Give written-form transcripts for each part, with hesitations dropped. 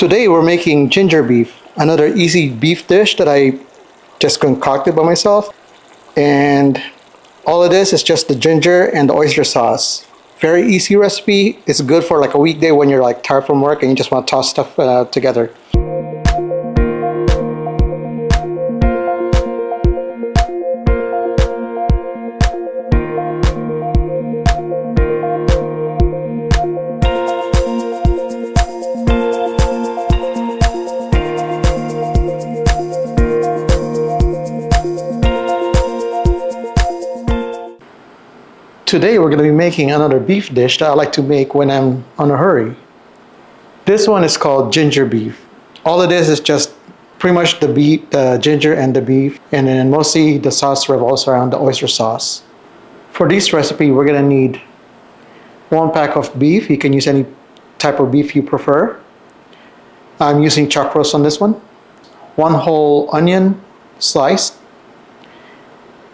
Today we're making ginger beef, another easy beef dish that I just concocted by myself. And all it is just the ginger and the oyster sauce. Very easy recipe. It's good for like a weekday when you're like tired from work and you just want to toss stuff together. Today we're going to be making another beef dish that I like to make when I'm on a hurry. This one is called ginger beef. All it is just pretty much the beef, the ginger and the beef, and then mostly the sauce revolves around the oyster sauce. For this recipe we're going to need 1 pack of beef. You can use any type of beef you prefer. I'm using chuck roast on this one. 1 whole onion sliced.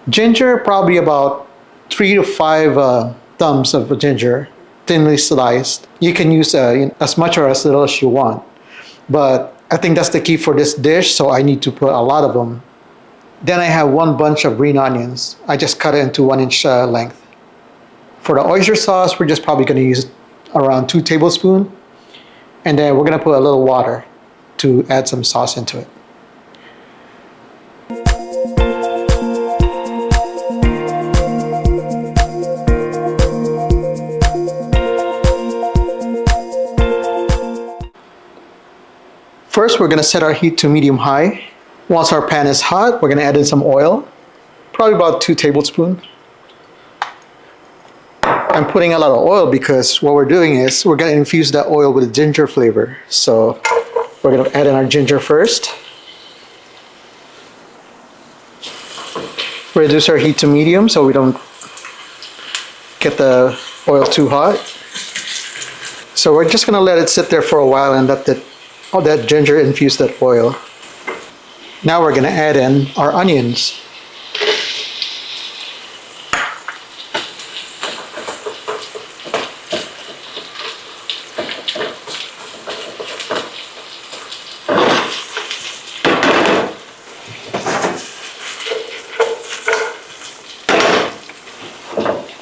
Ginger, probably about 3 to 5 thumbs of ginger, thinly sliced. You can use as much or as little as you want, but I think that's the key for this dish, so I need to put a lot of them. Then I have 1 bunch of green onions. I just cut it into 1-inch length. For the oyster sauce, we're just probably going to use around 2 tablespoons, and then we're going to put a little water to add some sauce into it. First, we're going to set our heat to medium-high. Once our pan is hot, we're going to add in some oil, probably about 2 tablespoons. I'm putting a lot of oil because what we're doing is we're going to infuse that oil with ginger flavor. So we're going to add in our ginger first. Reduce our heat to medium so we don't get the oil too hot. So we're just going to let it sit there for a while and let all that ginger infuse that oil. Now we're going to add in our onions.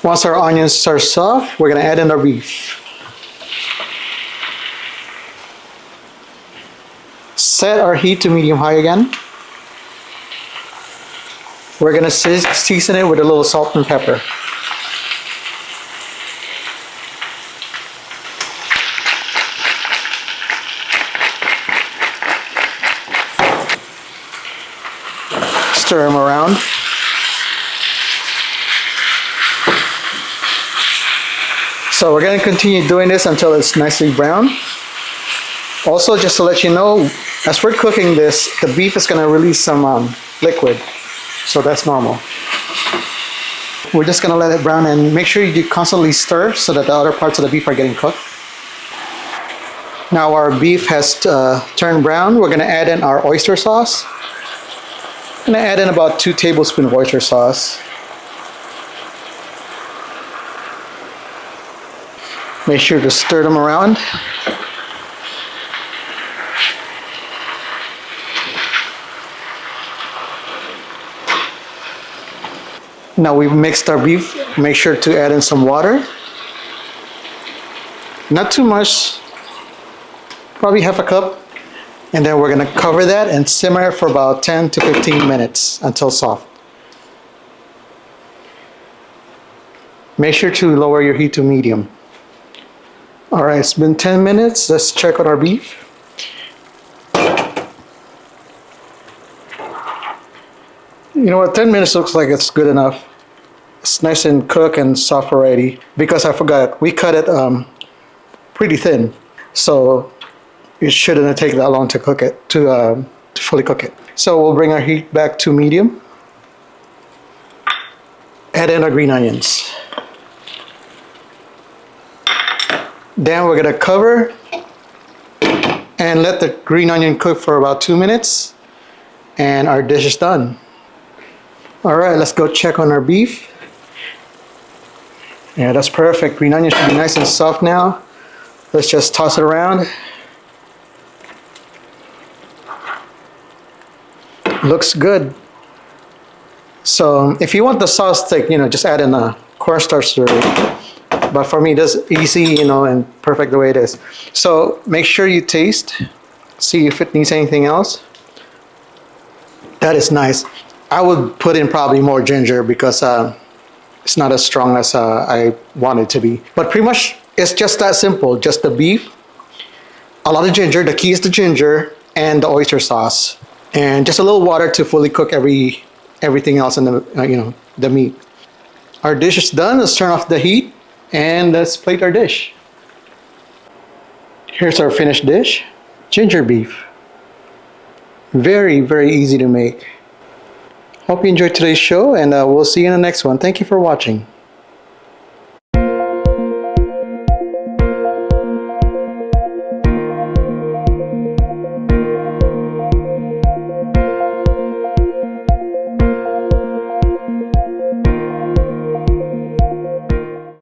Once our onions are soft, we're going to add in our beef. Set our heat to medium-high again. We're going to season it with a little salt and pepper. Stir them around. So we're going to continue doing this until it's nicely brown. Also, just to let you know, as we're cooking this, the beef is going to release some liquid, so that's normal. We're just going to let it brown and make sure you constantly stir so that the other parts of the beef are getting cooked. Now our beef has turned brown. We're going to add in our oyster sauce. I'm going to add in about 2 tablespoons of oyster sauce. Make sure to stir them around. Now we've mixed our beef. Make sure to add in some water. Not too much, probably half a cup. And then we're going to cover that and simmer for about 10 to 15 minutes until soft. Make sure to lower your heat to medium. All right, it's been 10 minutes. Let's check on our beef. You know what, 10 minutes looks like it's good enough. It's nice and cooked and soft already. Because I forgot, we cut it pretty thin. So it shouldn't take that long to cook it, to fully cook it. So we'll bring our heat back to medium. Add in our green onions. Then we're gonna cover and let the green onion cook for about 2 minutes. And our dish is done. All right, let's go check on our beef. Yeah, that's perfect. Green onion should be nice and soft now. Let's just toss it around. Looks good. So if you want the sauce thick, just add in a cornstarch slurry. But for me, this is easy, and perfect the way it is. So make sure you taste, see if it needs anything else. That is nice. I would put in probably more ginger because it's not as strong as I want it to be. But pretty much, it's just that simple. Just the beef, a lot of ginger. The key is the ginger and the oyster sauce, and just a little water to fully cook everything else in the the meat. Our dish is done. Let's turn off the heat and let's plate our dish. Here's our finished dish, ginger beef. Very, very easy to make. Hope you enjoyed today's show, and we'll see you in the next one. Thank you for watching.